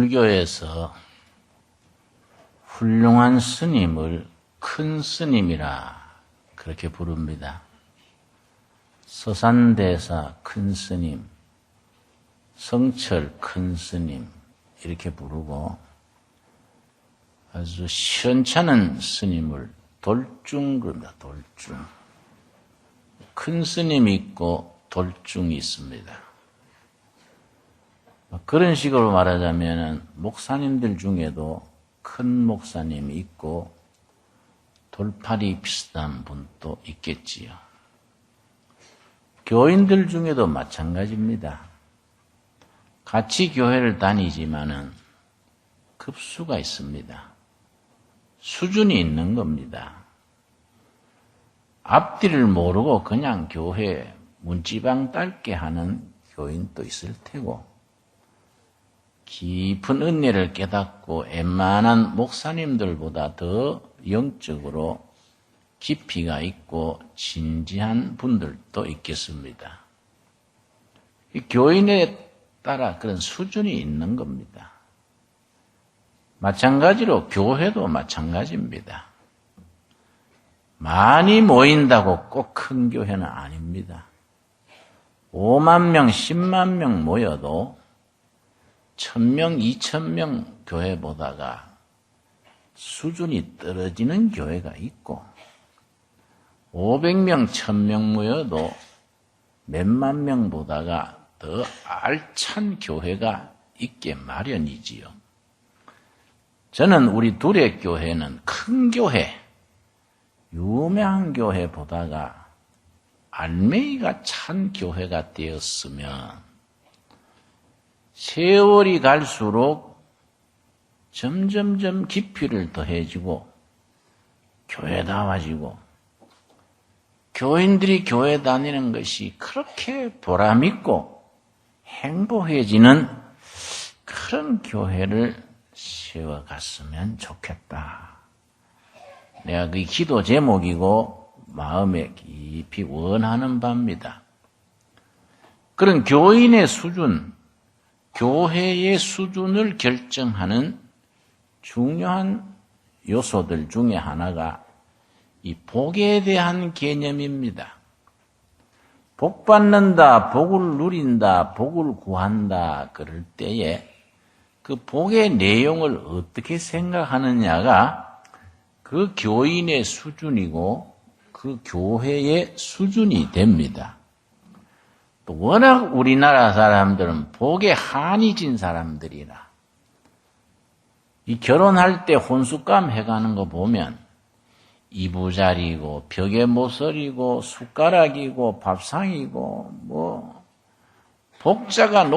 불교에서 훌륭한 스님을 큰 스님이라 그렇게 부릅니다. 서산대사 큰 스님, 성철 큰 스님 이렇게 부르고 아주 시원찮은 스님을 돌중 그럽니다. 돌중. 큰 스님이 있고 돌중이 있습니다. 그런 식으로 말하자면 목사님들 중에도 큰 목사님이 있고 돌팔이 비슷한 분도 있겠지요. 교인들 중에도 마찬가지입니다. 같이 교회를 다니지만은 급수가 있습니다. 수준이 있는 겁니다. 앞뒤를 모르고 그냥 교회 문지방 딸게 하는 교인도 있을 테고, 깊은 은혜를 깨닫고 웬만한 목사님들보다 더 영적으로 깊이가 있고 진지한 분들도 있겠습니다. 이 교인에 따라 그런 수준이 있는 겁니다. 마찬가지로 교회도 마찬가지입니다. 많이 모인다고 꼭 큰 교회는 아닙니다. 5만 명, 10만 명 모여도 1000명, 2000명 교회보다가 수준이 떨어지는 교회가 있고 500명, 1000명 모여도 몇만 명보다가 더 알찬 교회가 있게 마련이지요. 저는 우리 둘의 교회는 큰 교회, 유명한 교회보다가 알맹이가 찬 교회가 되었으면 세월이 갈수록 점점점 깊이를 더해지고 교회다워지고 교인들이 교회 다니는 것이 그렇게 보람있고 행복해지는 그런 교회를 세워갔으면 좋겠다. 내가 그 기도 제목이고 마음에 깊이 원하는 바입니다. 그런 교인의 수준, 교회의 수준을 결정하는 중요한 요소들 중에 하나가 이 복에 대한 개념입니다. 복 받는다, 복을 누린다, 복을 구한다 그럴 때에 그 복의 내용을 어떻게 생각하느냐가 그 교인의 수준이고 그 교회의 수준이 됩니다. 또 워낙 우리나라 사람들은 복에 한이 진 사람들이라 이 결혼할 때 혼수감 해가는 거 보면 이부자리고 벽에 모서리고 숟가락이고 밥상이고 뭐 복자가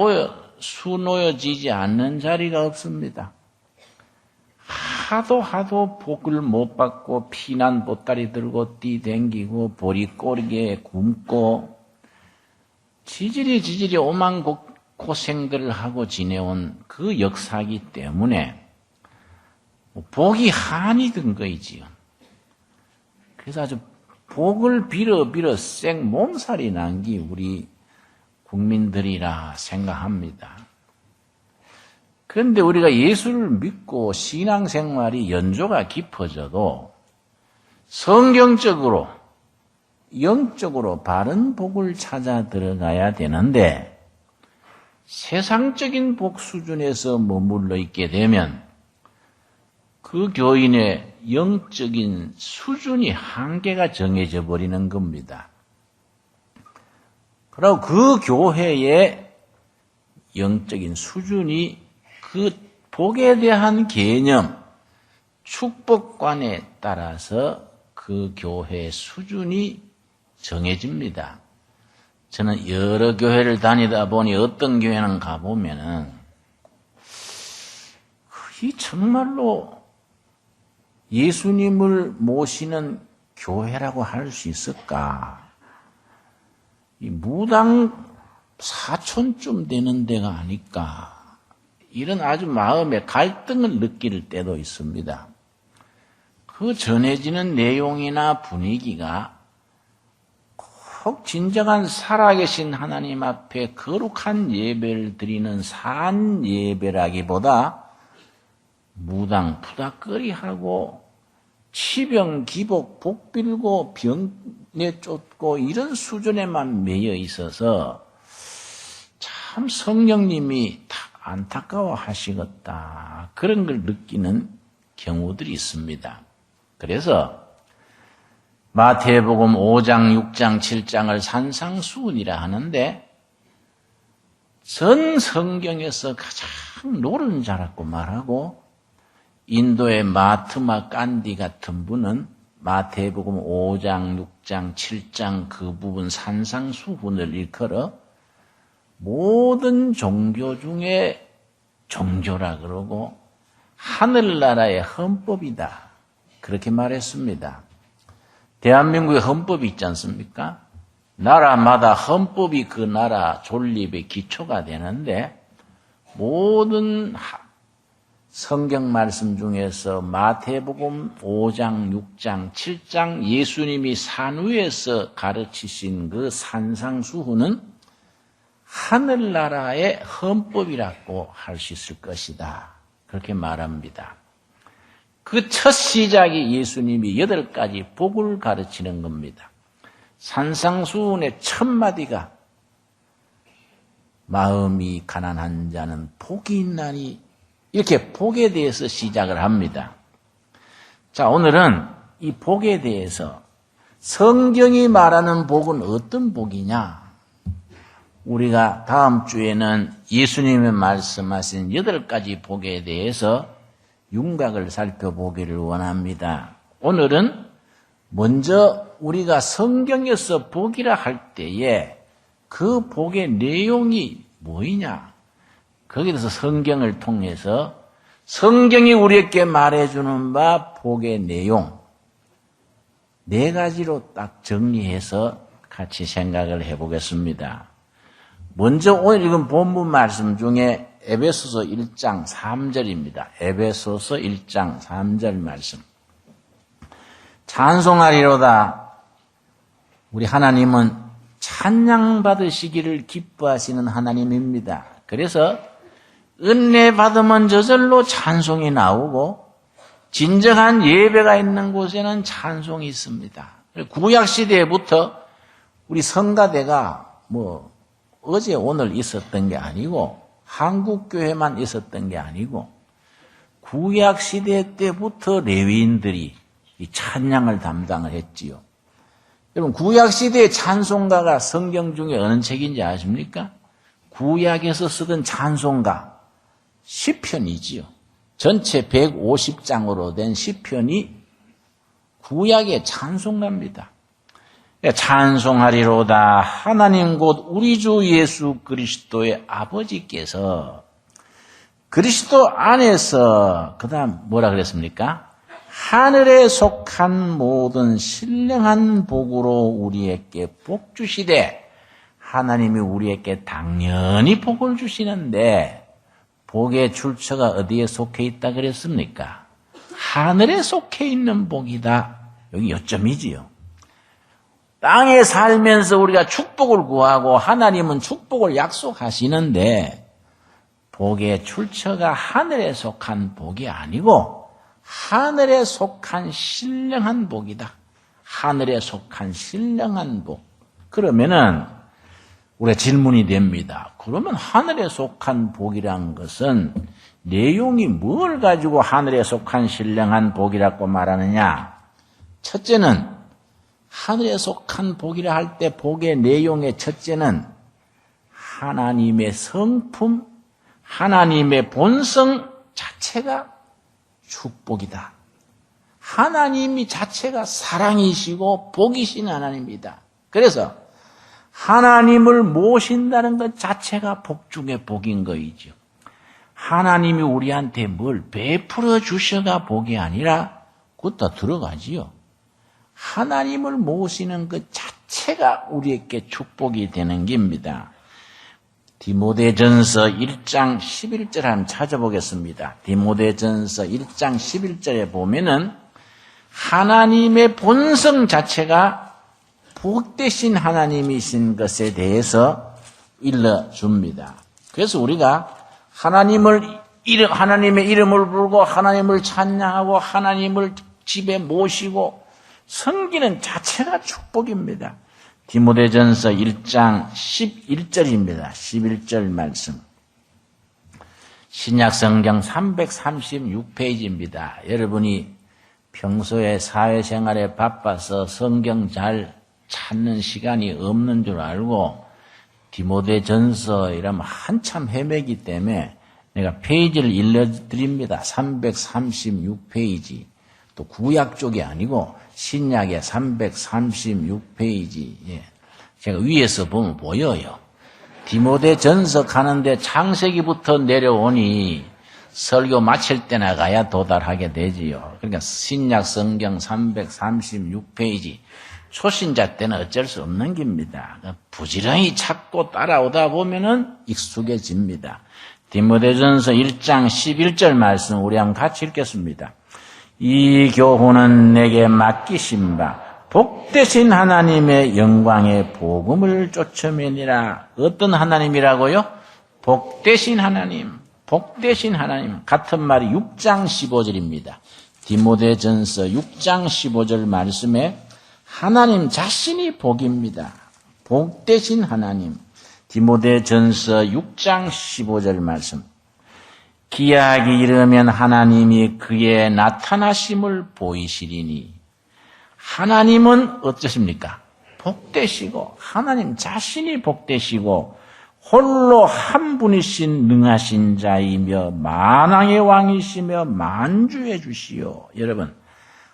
수놓여지지 않는 자리가 없습니다. 하도 복을 못 받고 피난 보따리 들고 뛰댕기고 보리꼬리에 굶고 지질이 오만 고생들을 하고 지내온 그 역사이기 때문에 복이 한이 든 거이지요. 그래서 아주 복을 빌어 생 몸살이 난 게 우리 국민들이라 생각합니다. 그런데 우리가 예수를 믿고 신앙생활이 연조가 깊어져도 성경적으로 영적으로 바른 복을 찾아 들어가야 되는데 세상적인 복 수준에서 머물러 있게 되면 그 교인의 영적인 수준이 한계가 정해져 버리는 겁니다. 그리고 그 교회의 영적인 수준이 그 복에 대한 개념, 축복관에 따라서 그 교회의 수준이 정해집니다. 저는 여러 교회를 다니다 보니 어떤 교회는 가보면은 이 정말로 예수님을 모시는 교회라고 할 수 있을까? 이 무당 사촌쯤 되는 데가 아닐까? 이런 아주 마음의 갈등을 느낄 때도 있습니다. 그 전해지는 내용이나 분위기가 더욱 진정한 살아계신 하나님 앞에 거룩한 예배를 드리는 산 예배라기보다 무당 푸닥거리하고 치병 기복 복빌고 병내 쫓고 이런 수준에만 매여 있어서 참 성령님이 안타까워 하시겠다 그런 걸 느끼는 경우들이 있습니다. 그래서 마태복음 5장, 6장, 7장을 산상수훈이라 하는데 전 성경에서 가장 노른자라고 말하고 인도의 마트마 간디 같은 분은 마태복음 5장, 6장, 7장 그 부분 산상수훈을 일컬어 모든 종교 중에 종교라 그러고 하늘나라의 헌법이다 그렇게 말했습니다. 대한민국의 헌법이 있지 않습니까? 나라마다 헌법이 그 나라 존립의 기초가 되는데 모든 성경 말씀 중에서 마태복음 5장, 6장, 7장 예수님이 산 위에서 가르치신 그 산상수훈은 하늘나라의 헌법이라고 할 수 있을 것이다. 그렇게 말합니다. 그 첫 시작이 예수님이 8가지 복을 가르치는 겁니다. 산상수훈의 첫 마디가 마음이 가난한 자는 복이 있나니 이렇게 복에 대해서 시작을 합니다. 자, 오늘은 이 복에 대해서 성경이 말하는 복은 어떤 복이냐? 우리가 다음 주에는 예수님이 말씀하신 8가지 복에 대해서 윤곽을 살펴보기를 원합니다. 오늘은 먼저 우리가 성경에서 복이라 할 때에 그 복의 내용이 뭐이냐? 거기에 대해서 성경을 통해서 성경이 우리에게 말해주는 바 복의 내용 4가지로 딱 정리해서 같이 생각을 해보겠습니다. 먼저 오늘 읽은 본문 말씀 중에 에베소서 1장 3절입니다. 에베소서 1장 3절 말씀. 찬송하리로다. 우리 하나님은 찬양받으시기를 기뻐하시는 하나님입니다. 그래서 은혜 받으면 저절로 찬송이 나오고 진정한 예배가 있는 곳에는 찬송이 있습니다. 구약 시대부터 우리 성가대가 어제 오늘 있었던 게 아니고 한국교회만 있었던 게 아니고 구약 시대 때부터 레위인들이 이 찬양을 담당을 했지요. 여러분 구약 시대의 찬송가가 성경 중에 어느 책인지 아십니까? 구약에서 쓰던 찬송가 시편이지요. 전체 150장으로 된 시편이 구약의 찬송가입니다. 찬송하리로다. 하나님 곧 우리 주 예수 그리스도의 아버지께서 그리스도 안에서 그 다음 뭐라 그랬습니까? 하늘에 속한 모든 신령한 복으로 우리에게 복 주시되 하나님이 우리에게 당연히 복을 주시는데 복의 출처가 어디에 속해 있다 그랬습니까? 하늘에 속해 있는 복이다. 여기 요점이지요. 땅에 살면서 우리가 축복을 구하고 하나님은 축복을 약속하시는데 복의 출처가 하늘에 속한 복이 아니고 하늘에 속한 신령한 복이다. 하늘에 속한 신령한 복. 그러면은 우리가 질문이 됩니다. 그러면 하늘에 속한 복이란 것은 내용이 뭘 가지고 하늘에 속한 신령한 복이라고 말하느냐? 첫째는 하늘에 속한 복이라 할 때 복의 내용의 첫째는 하나님의 성품, 하나님의 본성 자체가 축복이다. 하나님이 자체가 사랑이시고 복이신 하나님입니다. 그래서 하나님을 모신다는 것 자체가 복 중에 복인 거이죠. 하나님이 우리한테 뭘 베풀어 주셔가 복이 아니라 그것도 들어가지요. 하나님을 모시는 것 자체가 우리에게 축복이 되는 겁니다. 디모데전서 1장 11절 한번 찾아보겠습니다. 디모데전서 1장 11절에 보면은 하나님의 본성 자체가 복되신 하나님이신 것에 대해서 일러줍니다. 그래서 우리가 하나님의 이름을 부르고 하나님을 찬양하고 하나님을 집에 모시고 섬기는 자체가 축복입니다. 디모데전서 1장 11절입니다. 11절 말씀. 신약성경 336페이지입니다. 여러분이 평소에 사회생활에 바빠서 성경 잘 찾는 시간이 없는 줄 알고 디모데전서 이러면 한참 헤매기 때문에 내가 페이지를 일러드립니다. 336페이지. 또 구약 쪽이 아니고 신약의 336페이지. 예. 제가 위에서 보면 보여요. 디모데전서 가는데 창세기부터 내려오니 설교 마칠 때나 가야 도달하게 되지요. 그러니까 신약 성경 336페이지. 초신자 때는 어쩔 수 없는 겁니다. 부지런히 찾고 따라오다 보면은 익숙해집니다. 디모데전서 1장 11절 말씀 우리 한번 같이 읽겠습니다. 이 교훈은 내게 맡기신 바 복되신 하나님의 영광의 복음을 쫓으매니라. 어떤 하나님이라고요? 복되신 하나님. 복되신 하나님. 같은 말이 6장 15절입니다. 디모데전서 6장 15절 말씀에 하나님 자신이 복입니다. 복되신 하나님. 디모데전서 6장 15절 말씀. 기약이 이르면 하나님이 그의 나타나심을 보이시리니. 하나님은 어떠십니까? 복되시고 하나님 자신이 복되시고 홀로 한 분이신 능하신 자이며 만왕의 왕이시며 만주의 주시오. 여러분,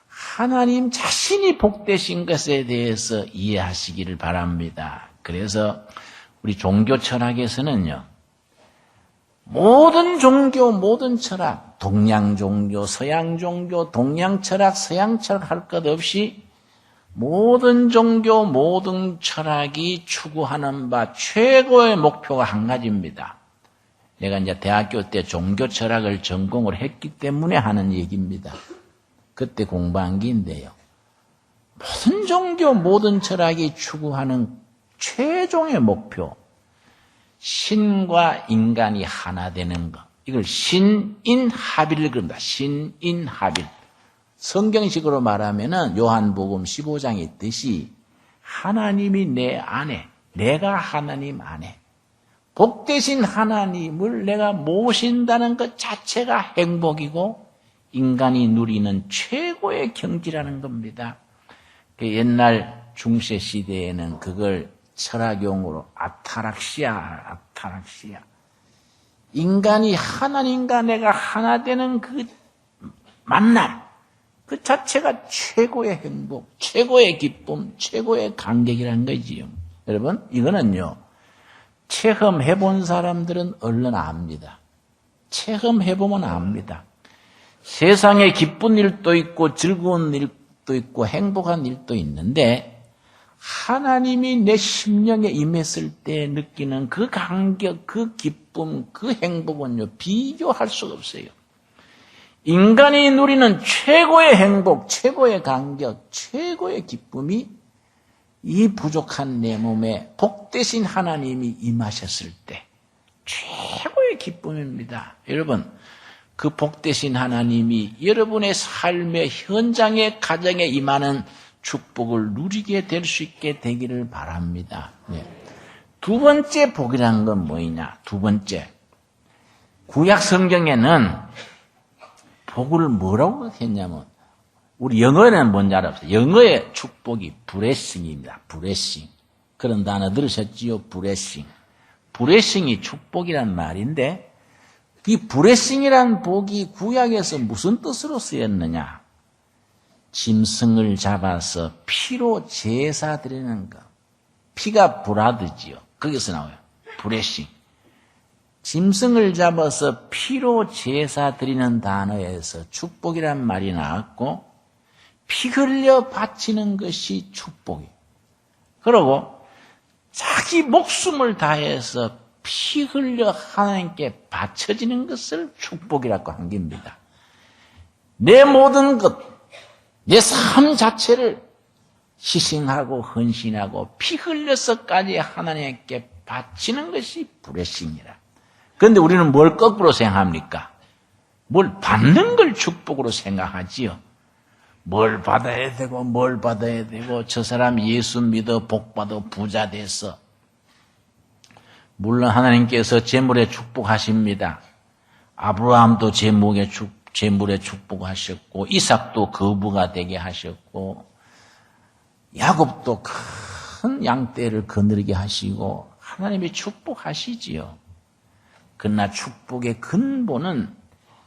하나님 자신이 복되신 것에 대해서 이해하시기를 바랍니다. 그래서 우리 종교 철학에서는요, 모든 종교, 모든 철학, 동양 종교, 서양 종교, 동양 철학, 서양 철학 할 것 없이 모든 종교, 모든 철학이 추구하는 바 최고의 목표가 한 가지입니다. 내가 이제 대학교 때 종교 철학을 전공을 했기 때문에 하는 얘기입니다. 그때 공부한 게인데요. 모든 종교, 모든 철학이 추구하는 최종의 목표, 신과 인간이 하나 되는 것. 이걸 신인합일을 그럽니다. 신인합일. 성경식으로 말하면은 요한복음 15장에 있듯이 하나님이 내 안에, 내가 하나님 안에, 복되신 하나님을 내가 모신다는 것 자체가 행복이고 인간이 누리는 최고의 경지라는 겁니다. 옛날 중세 시대에는 그걸 철학용어로 아타락시아. 인간이 하나님과 내가 하나 되는 그 만남, 그 자체가 최고의 행복, 최고의 기쁨, 최고의 감격이라는 거지요. 여러분, 이거는요, 체험해본 사람들은 얼른 압니다. 체험해보면 압니다. 세상에 기쁜 일도 있고 즐거운 일도 있고 행복한 일도 있는데 하나님이 내 심령에 임했을 때 느끼는 그 감격, 그 기쁨, 그 행복은요, 비교할 수가 없어요. 인간이 누리는 최고의 행복, 최고의 감격, 최고의 기쁨이 이 부족한 내 몸에 복되신 하나님이 임하셨을 때 최고의 기쁨입니다. 여러분, 그 복되신 하나님이 여러분의 삶의 현장의 가정에 임하는 축복을 누리게 될 수 있게 되기를 바랍니다. 네. 두 번째 복이라는 건 뭐냐? 두 번째, 구약 성경에는 복을 뭐라고 했냐면 우리 영어에는 뭔지 알아보세요. 영어의 축복이 blessing입니다. blessing. 그런 단어 들으셨지요? blessing. blessing이 축복이란 말인데 이 blessing이란 복이 구약에서 무슨 뜻으로 쓰였느냐? 짐승을 잡아서 피로 제사 드리는 것. 피가 브라드지요. 거기서 나와요. blessing. 짐승을 잡아서 피로 제사 드리는 단어에서 축복이란 말이 나왔고 피 흘려 바치는 것이 축복이에요. 그리고 자기 목숨을 다해서 피 흘려 하나님께 바쳐지는 것을 축복이라고 한 겁니다. 내 모든 것, 내 삶 자체를 희생하고 헌신하고 피 흘려서까지 하나님께 바치는 것이 브레싱이라. 그런데 우리는 뭘 거꾸로 생각합니까? 뭘 받는 걸 축복으로 생각하지요. 뭘 받아야 되고 뭘 받아야 되고 저 사람 예수 믿어 복 받아 부자 돼서. 물론 하나님께서 재물에 축복하십니다. 아브라함도 재물에 축복하셨고 이삭도 거부가 되게 하셨고 야곱도 큰 양떼를 거느리게 하시고 하나님이 축복하시지요. 그러나 축복의 근본은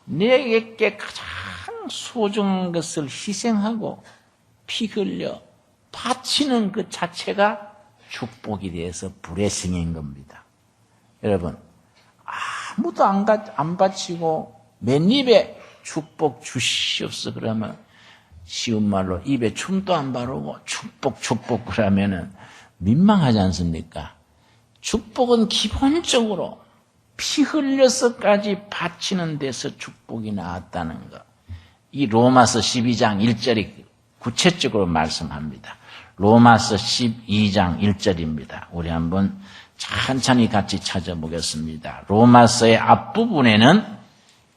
내게 가장 소중한 것을 희생하고 피 흘려 바치는 그 자체가 축복이 돼서 브레싱인 겁니다. 여러분, 아무도 안 바치고 맨입에 축복 주시옵소서 그러면 쉬운 말로 입에 춤도 안 바르고 축복 그러면은 민망하지 않습니까? 축복은 기본적으로 피 흘려서까지 바치는 데서 축복이 나왔다는 것. 이 로마서 12장 1절이 구체적으로 말씀합니다. 로마서 12장 1절입니다. 우리 한번 천천히 같이 찾아보겠습니다. 로마서의 앞부분에는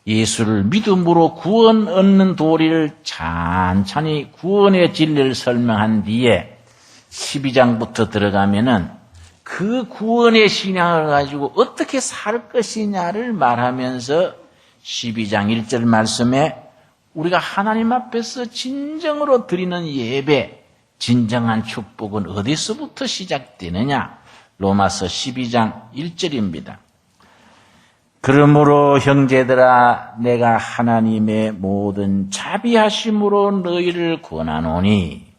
예수를 믿음으로 구원 얻는 도리를 찬찬히 구원의 진리를 설명한 뒤에 12장부터 들어가면은 그 구원의 신앙을 가지고 어떻게 살 것이냐를 말하면서 12장 1절 말씀에 우리가 하나님 앞에서 진정으로 드리는 예배, 진정한 축복은 어디서부터 시작되느냐? 로마서 12장 1절입니다. 그러므로 형제들아 내가 하나님의 모든 자비하심으로 너희를 권하노니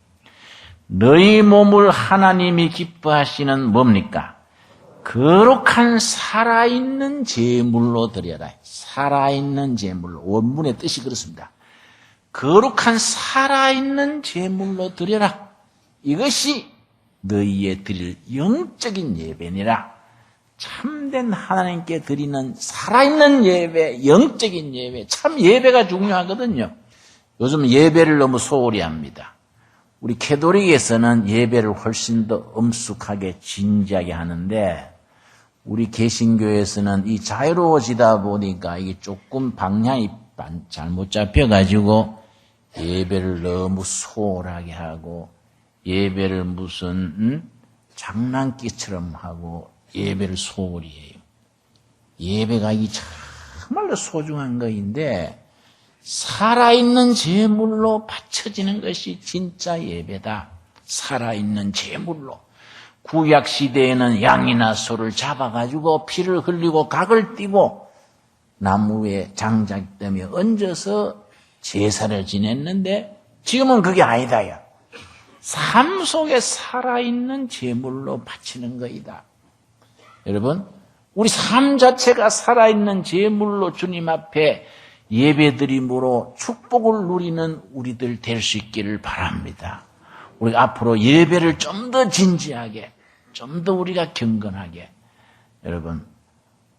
너희 몸을 하나님이 기뻐하시는 뭡니까? 거룩한 살아있는 제물로 드려라. 살아있는 제물로. 원문의 뜻이 그렇습니다. 거룩한 살아있는 제물로 드려라. 이것이 너희의 드릴 영적인 예배니라. 참된 하나님께 드리는 살아있는 예배, 영적인 예배. 참 예배가 중요하거든요. 요즘 예배를 너무 소홀히 합니다. 우리 캐톨릭에서는 예배를 훨씬 더 엄숙하게 진지하게 하는데 우리 개신교에서는 이 자유로워지다 보니까 이게 조금 방향이 잘못 잡혀가지고 예배를 너무 소홀하게 하고 예배를 무슨 장난기처럼 하고 예배를 소홀히 해요. 예배가 이 정말로 소중한 것인데 살아있는 제물로 바쳐지는 것이 진짜 예배다. 살아있는 제물로. 구약 시대에는 양이나 소를 잡아가지고 피를 흘리고 각을 띠고 나무에 장작대에 얹어서 제사를 지냈는데 지금은 그게 아니다요. 삶 속에 살아있는 제물로 바치는 것이다. 여러분, 우리 삶 자체가 살아있는 제물로 주님 앞에 예배드림으로 축복을 누리는 우리들 될 수 있기를 바랍니다. 우리 앞으로 예배를 좀 더 진지하게, 좀 더 우리가 경건하게. 여러분,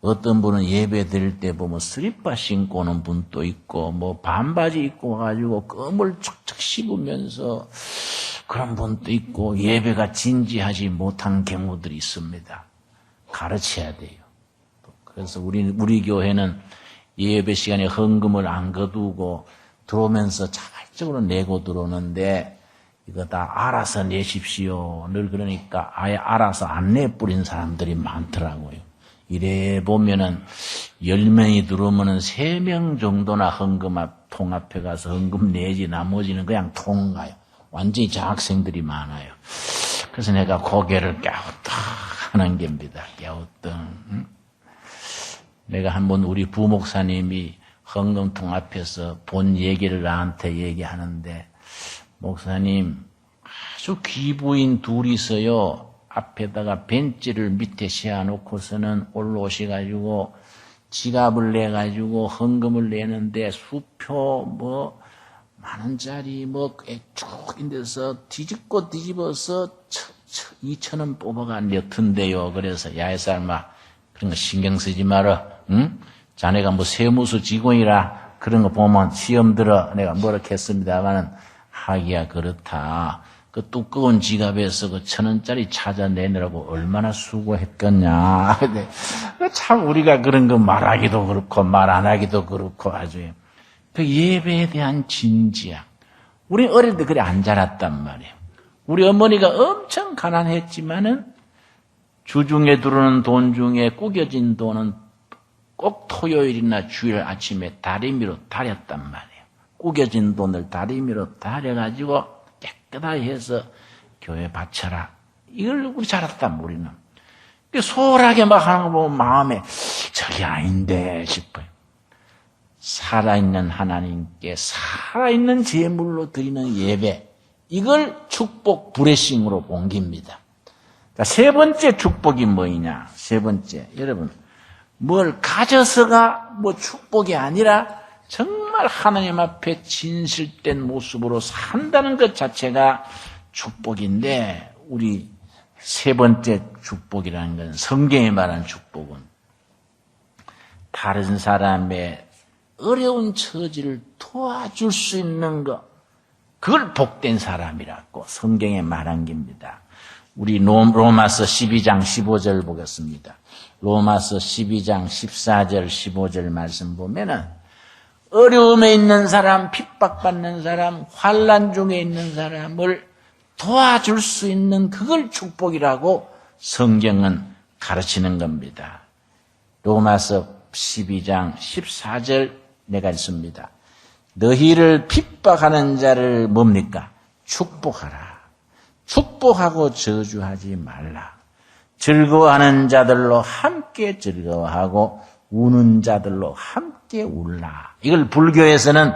어떤 분은 예배 드릴 때 보면 슬리퍼 신고 오는 분도 있고, 뭐 반바지 입고 와가지고 껌을 척척 씹으면서 그런 분도 있고, 예배가 진지하지 못한 경우들이 있습니다. 가르쳐야 돼요. 그래서 우리 교회는 예배 시간에 헌금을 안 거두고 들어오면서 자발적으로 내고 들어오는데 이거 다 알아서 내십시오. 늘 그러니까 아예 알아서 안 내뿌린 사람들이 많더라고요. 이래 보면은 10명이 들어오면은 3명 정도나 통 앞에 가서 헌금 내지 나머지는 그냥 통가요. 완전히 장학생들이 많아요. 그래서 내가 고개를 갸우뚱하는 겁니다. 갸우뚱. 내가 한번 우리 부목사님이 헌금통 앞에서 본 얘기를 나한테 얘기하는데 목사님 아주 귀부인 둘이서요 앞에다가 벤치를 밑에 세워놓고서는 올라오셔가지고 지갑을 내가지고 헌금을 내는데 수표 뭐 만원짜리 뭐 쭉 인데서 뒤집고 뒤집어서 2,000원 뽑아가 냈던데요. 그래서 야 이 사람아 그런 거 신경 쓰지 마라. 응? 자네가 뭐 세무서 직원이라 그런 거 보면 시험 들어 내가 뭐라 했습니다만은 하기야 그렇다. 그 두꺼운 지갑에서 그 1,000원짜리 찾아내느라고 얼마나 수고했겠냐. 근데 참 우리가 그런 거 말하기도 그렇고 말 안 하기도 그렇고 아주 그 예배에 대한 진지함. 우리 어릴 때 그래 안 자랐단 말이에요. 우리 어머니가 엄청 가난했지만은 주중에 들어오는 돈 중에 구겨진 돈은 꼭 토요일이나 주일 아침에 다리미로 다렸단 말이에요. 구겨진 돈을 다리미로 다려가지고 깨끗하게 해서 교회 바쳐라. 이걸 우리 잘했단 우리는. 소홀하게 막 하는 거 보면 마음에 저게 아닌데 싶어요. 살아있는 하나님께 살아있는 제물로 드리는 예배, 이걸 축복 브레싱으로 옮깁니다. 세 번째 축복이 뭐냐? 세 번째, 여러분 뭘 가져서가 뭐 축복이 아니라 정말 하나님 앞에 진실된 모습으로 산다는 것 자체가 축복인데, 우리 세 번째 축복이라는 건 성경에 말하는 축복은 다른 사람의 어려운 처지를 도와줄 수 있는 것, 그걸 복된 사람이라고 성경에 말한 겁니다. 우리 로마서 12장 15절 보겠습니다. 로마서 12장 14절 15절 말씀 보면은 어려움에 있는 사람, 핍박받는 사람, 환난 중에 있는 사람을 도와줄 수 있는 그걸 축복이라고 성경은 가르치는 겁니다. 로마서 12장 14절 내가 읽습니다. 너희를 핍박하는 자를 뭡니까? 축복하라. 축복하고 저주하지 말라. 즐거워하는 자들로 함께 즐거워하고 우는 자들로 함께 울라. 이걸 불교에서는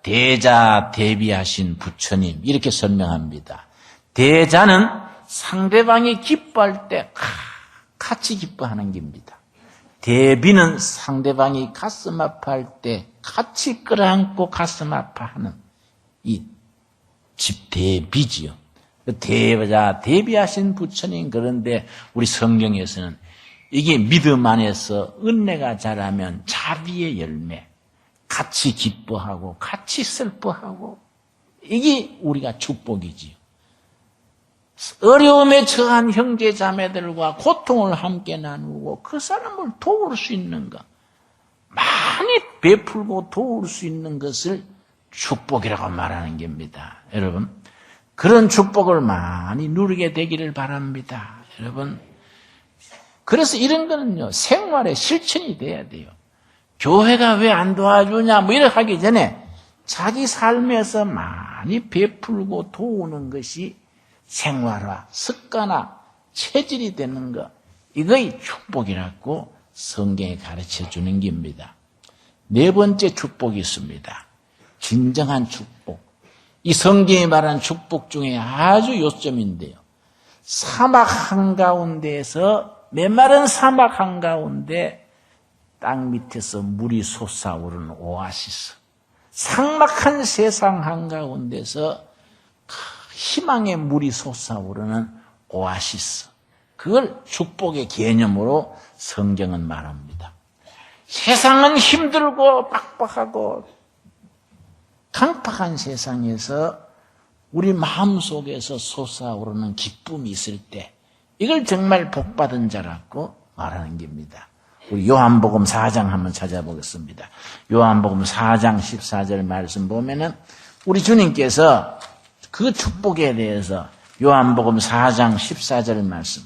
대자 대비하신 부처님 이렇게 설명합니다. 대자는 상대방이 기뻐할 때 같이 기뻐하는 겁니다. 대비는 상대방이 가슴 아파할 때 같이 끌어안고 가슴 아파하는 이 집대비지요. 대자 대비하신 부처님. 그런데 우리 성경에서는 이게 믿음 안에서 은혜가 자라면 자비의 열매, 같이 기뻐하고 같이 슬퍼하고, 이게 우리가 축복이지요. 어려움에 처한 형제 자매들과 고통을 함께 나누고 그 사람을 도울 수 있는 것, 많이 베풀고 도울 수 있는 것을 축복이라고 말하는 겁니다. 여러분, 그런 축복을 많이 누리게 되기를 바랍니다. 여러분, 그래서 이런 거는요, 생활의 실천이 돼야 돼요. 교회가 왜 안 도와주냐 뭐 이렇게 하기 전에 자기 삶에서 많이 베풀고 도우는 것이 생활화, 습관화, 체질이 되는 것, 이거의 축복이라고 성경에 가르쳐 주는 겁니다. 네 번째 축복이 있습니다. 진정한 축복. 이 성경에 말하는 축복 중에 아주 요점인데요. 사막 한가운데에서, 메마른 사막 한가운데 땅 밑에서 물이 솟아오르는 오아시스. 삭막한 세상 한가운데서 희망의 물이 솟아오르는 오아시스. 그걸 축복의 개념으로 성경은 말합니다. 세상은 힘들고 빡빡하고 강팍한 세상에서 우리 마음속에서 솟아오르는 기쁨이 있을 때, 이걸 정말 복받은 자라고 말하는 겁니다. 우리 요한복음 4장 한번 찾아보겠습니다. 요한복음 4장 14절 말씀 보면은 우리 주님께서 그 축복에 대해서 요한복음 4장 14절 말씀.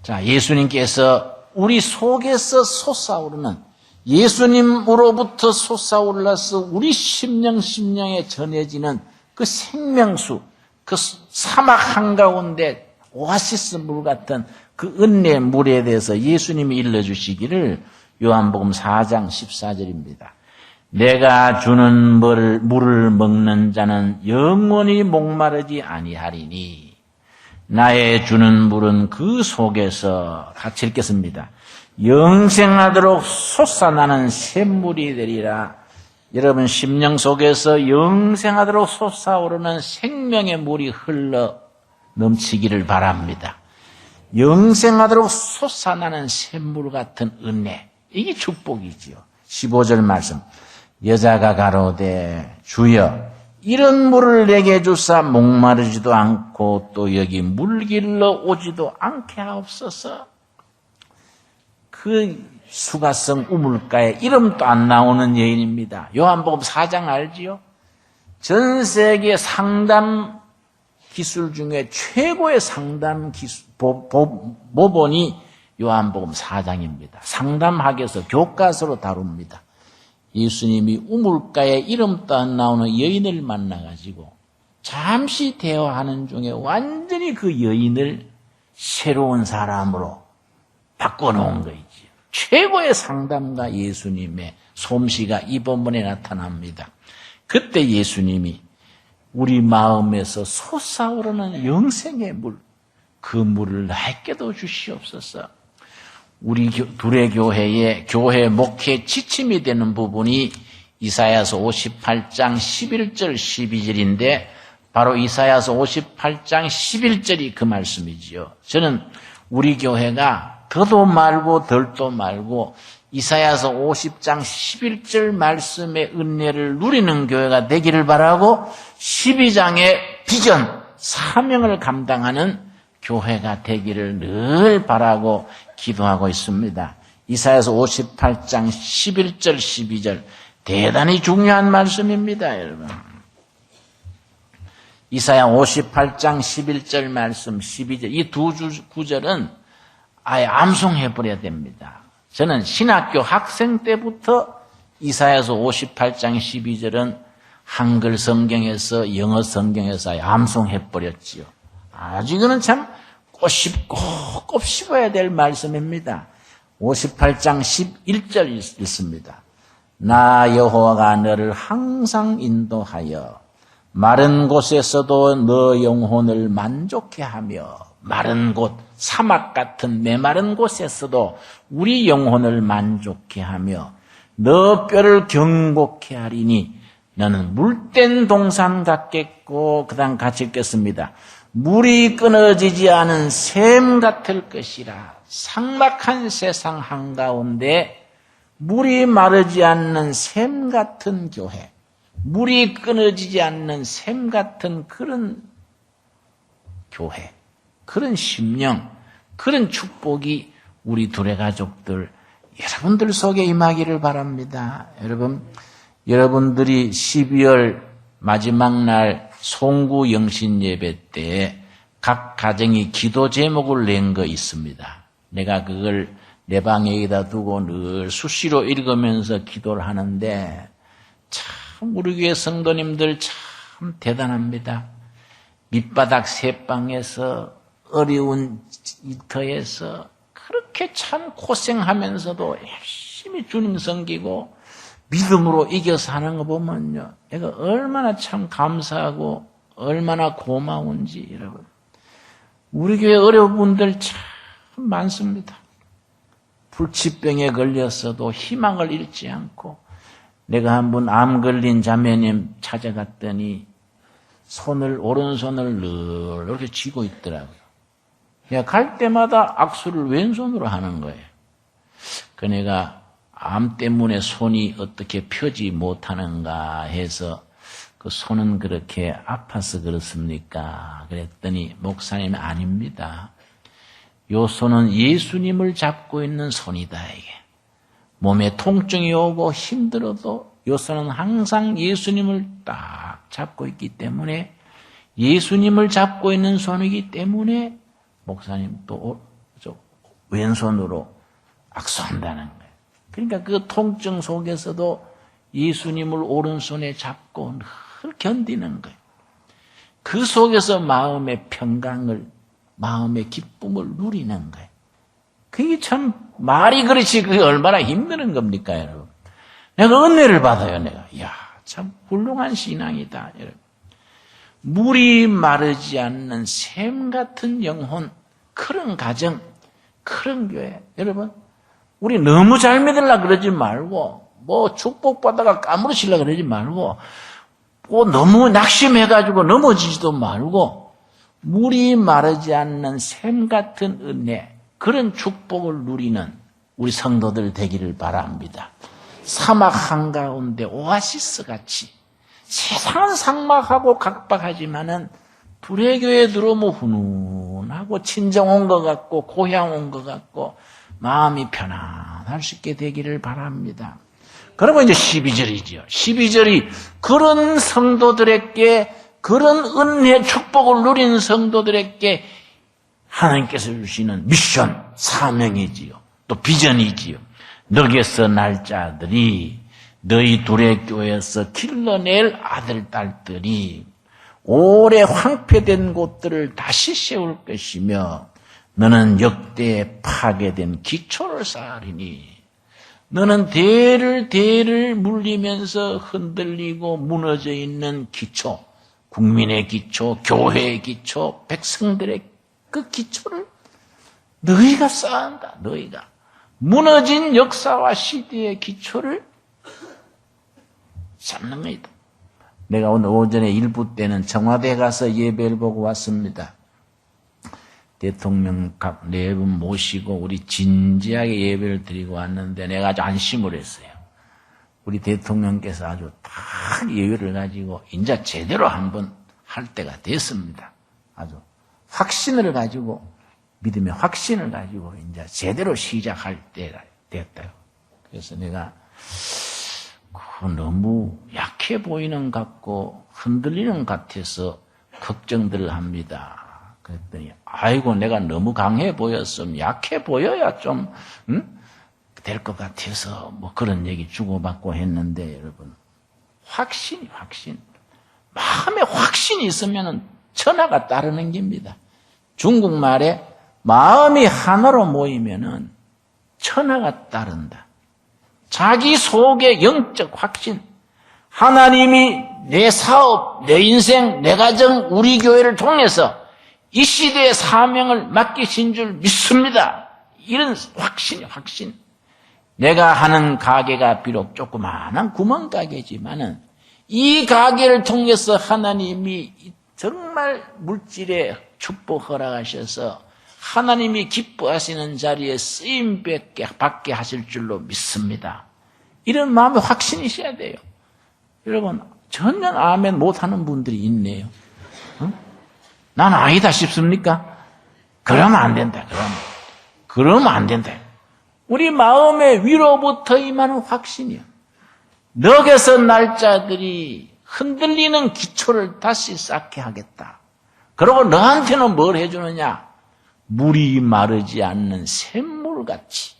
자, 예수님께서 우리 속에서 솟아오르는, 예수님으로부터 솟아올라서 우리 심령에 전해지는 그 생명수, 그 사막 한가운데 오아시스 물 같은 그 은혜 물에 대해서 예수님이 일러주시기를 요한복음 4장 14절입니다. 내가 주는 물을 먹는 자는 영원히 목마르지 아니하리니 나의 주는 물은 그 속에서, 같이 읽겠습니다. 영생하도록 솟아나는 샘물이 되리라. 여러분, 심령 속에서 영생하도록 솟아오르는 생명의 물이 흘러 넘치기를 바랍니다. 영생하도록 솟아나는 샘물 같은 은혜, 이게 축복이지요. 15절 말씀. 여자가 가로되 주여 이런 물을 내게 주사 목마르지도 않고 또 여기 물길러 오지도 않게 하옵소서. 그 수가성 우물가에 이름도 안 나오는 여인입니다. 요한복음 4장 알지요? 전 세계 상담 기술 중에 최고의 상담 기술, 모본이 요한복음 4장입니다. 상담학에서 교과서로 다룹니다. 예수님이 우물가에 이름도 안 나오는 여인을 만나가지고 잠시 대화하는 중에 완전히 그 여인을 새로운 사람으로 바꿔놓은 거이지. 최고의 상담가 예수님의 솜씨가 이 본문에 나타납니다. 그때 예수님이 우리 마음에서 솟아오르는 영생의 물, 그 물을 나에게도 주시옵소서. 우리 둘의 교회의 교회 목회 지침이 되는 부분이 이사야서 58장 11절 12절인데 바로 이사야서 58장 11절이 그 말씀이지요. 저는 우리 교회가 더도 말고 덜도 말고 이사야서 50장 11절 말씀의 은혜를 누리는 교회가 되기를 바라고 12장의 비전, 사명을 감당하는 교회가 되기를 늘 바라고 기도하고 있습니다. 이사야서 58장 11절 12절 대단히 중요한 말씀입니다, 여러분. 이사야 58장 11절 말씀 12절 이 두 구절은 아예 암송해버려야 됩니다. 저는 신학교 학생 때부터 이사야서 58장 12절은 한글 성경에서 영어 성경에서 아예 암송해버렸지요. 아주 이거는 참 꼭 씹어야 될 말씀입니다. 58장 11절 읽습니다. 나 여호와가 너를 항상 인도하여 마른 곳에서도 너 영혼을 만족해 하며 마른 곳, 사막 같은 메마른 곳에서도 우리 영혼을 만족해 하며 너 뼈를 경고케 하리니 너는 물된 동산 같겠고 그 다음 같이 읽겠습니다. 물이 끊어지지 않은 샘 같을 것이라. 삭막한 세상 한가운데 물이 마르지 않는 샘 같은 교회, 물이 끊어지지 않는 샘 같은 그런 교회, 그런 심령, 그런 축복이 우리 둘의 가족들, 여러분들 속에 임하기를 바랍니다. 여러분들이 12월 마지막 날 송구 영신 예배 때 각 가정이 기도 제목을 낸 거 있습니다. 내가 그걸 내 방에 여기다 두고 늘 수시로 읽으면서 기도를 하는데 참 우리 교회 성도님들 참 대단합니다. 밑바닥 새방에서 어려운 일터에서 그렇게 참 고생하면서도 열심히 주님 섬기고 믿음으로 이겨서 하는 거 보면요. 내가 얼마나 참 감사하고 얼마나 고마운지 여러분. 우리 교회 어려운 분들 참 많습니다. 불치병에 걸렸어도 희망을 잃지 않고 내가 한번 암 걸린 자매님 찾아갔더니 오른손을 늘 이렇게 쥐고 있더라고요. 내가 갈 때마다 악수를 왼손으로 하는 거예요. 그 내가 암 때문에 손이 어떻게 펴지 못하는가 해서 그 손은 그렇게 아파서 그렇습니까? 그랬더니 목사님 아닙니다. 요 손은 예수님을 잡고 있는 손이다. 이게. 몸에 통증이 오고 힘들어도 요 손은 항상 예수님을 딱 잡고 있기 때문에 예수님을 잡고 있는 손이기 때문에 목사님 또 왼손으로 악수한다는 거예요. 그러니까 그 통증 속에서도 예수님을 오른손에 잡고 늘 견디는 거예요. 그 속에서 마음의 평강을, 마음의 기쁨을 누리는 거예요. 그게 참 말이 그렇지 그게 얼마나 힘드는 겁니까, 여러분? 내가 은혜를 받아요, 내가. 이야, 참 훌륭한 신앙이다, 여러분. 물이 마르지 않는 샘 같은 영혼, 그런 가정, 그런 교회. 여러분, 우리 너무 잘 믿으려고 그러지 말고, 축복받다가 까무러치려고 그러지 말고, 너무 낙심해가지고 넘어지지도 말고, 물이 마르지 않는 샘 같은 은혜, 그런 축복을 누리는 우리 성도들 되기를 바랍니다. 사막 한가운데 오아시스 같이 세상은 삭막하고 각박하지만은 불의 교회에 들어오면 훈훈하고 친정 온 것 같고 고향 온 것 같고 마음이 편안할 수 있게 되기를 바랍니다. 그러면 이제 12절이죠. 12절이 그런 성도들에게 그런 은혜 축복을 누린 성도들에게 하나님께서 주시는 미션, 사명이지요. 또 비전이지요. 너게서 날짜들이 너희 둘의 교회에서 길러낼 아들, 딸들이 오래 황폐된 곳들을 다시 세울 것이며 너는 역대에 파괴된 기초를 쌓으리니 너는 대를 물리면서 흔들리고 무너져 있는 기초, 국민의 기초, 교회의 기초, 백성들의 그 기초를 너희가 쌓는다. 너희가 무너진 역사와 시대의 기초를 쌓는 거이다. 내가 오늘 오전에 일부 때는 청와대에 가서 예배를 보고 왔습니다. 대통령 각 네 분 모시고 우리 진지하게 예배를 드리고 왔는데 내가 아주 안심을 했어요. 우리 대통령께서 아주 딱 예배를 가지고 이제 제대로 한번 할 때가 됐습니다. 아주 확신을 가지고 믿음의 확신을 가지고 이제 제대로 시작할 때가 됐다요. 그래서 내가 너무 약해 보이는 것 같고 흔들리는 것 같아서 걱정들을 합니다. 그랬더니 아이고 내가 너무 강해 보였으면 약해 보여야 좀 될 것 같아서 뭐 그런 얘기 주고받고 했는데 여러분 확신 마음에 확신이 있으면 천하가 따르는 겁니다. 중국말에 마음이 하나로 모이면은 천하가 따른다. 자기 속의 영적 확신, 하나님이 내 사업, 내 인생, 내 가정, 우리 교회를 통해서 이 시대의 사명을 맡기신 줄 믿습니다. 이런 확신. 내가 하는 가게가 비록 조그마한 구멍가게지만은 이 가게를 통해서 하나님이 정말 물질의 축복 허락하셔서 하나님이 기뻐하시는 자리에 쓰임 받게 하실 줄로 믿습니다. 이런 마음의 확신이 있어야 돼요. 여러분 전혀 아멘 못하는 분들이 있네요. 난 아니다 싶습니까? 그러면 안 된다. 그러면 안 된다. 우리 마음의 위로부터 임하는 확신이요. 너게서 날짜들이 흔들리는 기초를 다시 쌓게 하겠다. 그리고 너한테는 뭘 해주느냐? 물이 마르지 않는 샘물같이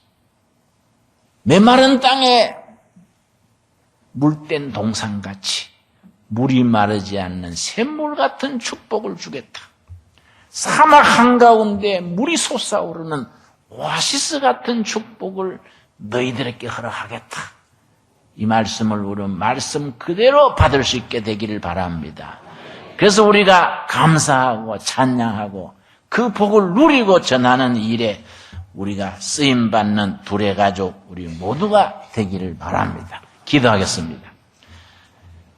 메마른 땅에 물된 동산같이 물이 마르지 않는 샘물 같은 축복을 주겠다. 사막 한가운데 물이 솟아오르는 오아시스 같은 축복을 너희들에게 허락하겠다. 이 말씀을 우리는 말씀 그대로 받을 수 있게 되기를 바랍니다. 그래서 우리가 감사하고 찬양하고 그 복을 누리고 전하는 일에 우리가 쓰임받는 둘의 가족 우리 모두가 되기를 바랍니다. 기도하겠습니다.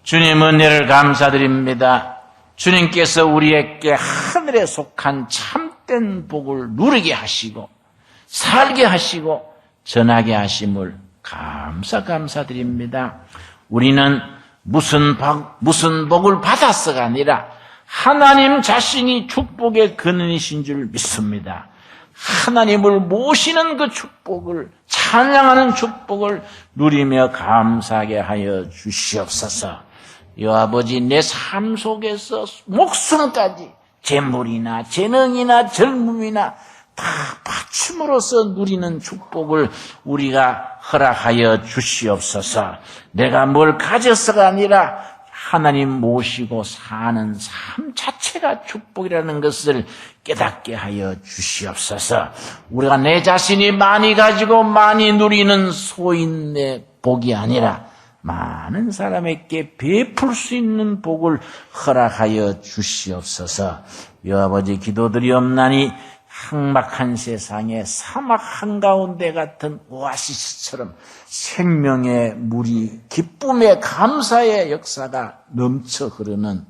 주님 은혜를 감사드립니다. 주님께서 우리에게 하늘에 속한 참된 복을 누리게 하시고 살게 하시고 전하게 하심을 감사드립니다. 우리는 무슨 복을 받아서가 아니라 하나님 자신이 축복의 근원이신 줄 믿습니다. 하나님을 모시는 그 축복을 찬양하는 축복을 누리며 감사하게 하여 주시옵소서. 여 아버지 내 삶 속에서 목숨까지 재물이나 재능이나 젊음이나 다 바침으로써 누리는 축복을 우리가 허락하여 주시옵소서. 내가 뭘 가져서가 아니라 하나님 모시고 사는 삶 자체가 축복이라는 것을 깨닫게 하여 주시옵소서. 우리가 내 자신이 많이 가지고 많이 누리는 소인의 복이 아니라 많은 사람에게 베풀 수 있는 복을 허락하여 주시옵소서. 여 아버지 기도드리옵나니 항막한 세상에 사막 한가운데 같은 오아시스처럼 생명의 물이 기쁨의 감사의 역사가 넘쳐 흐르는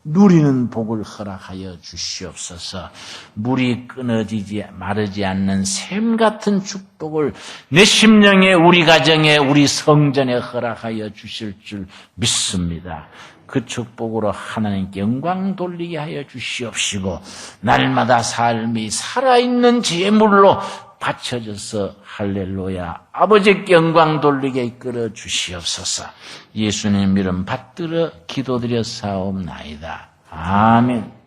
누리는 복을 허락하여 주시옵소서. 물이 끊어지지 마르지 않는 샘 같은 축복을 내 심령에, 우리 가정에, 우리 성전에 허락하여 주실 줄 믿습니다. 그 축복으로 하나님께 영광 돌리게 하여 주시옵시고 날마다 삶이 살아있는 제물로 바쳐져서 할렐루야 아버지께 영광 돌리게 이끌어 주시옵소서. 예수님 이름 받들어 기도드려 사옵나이다. 아멘.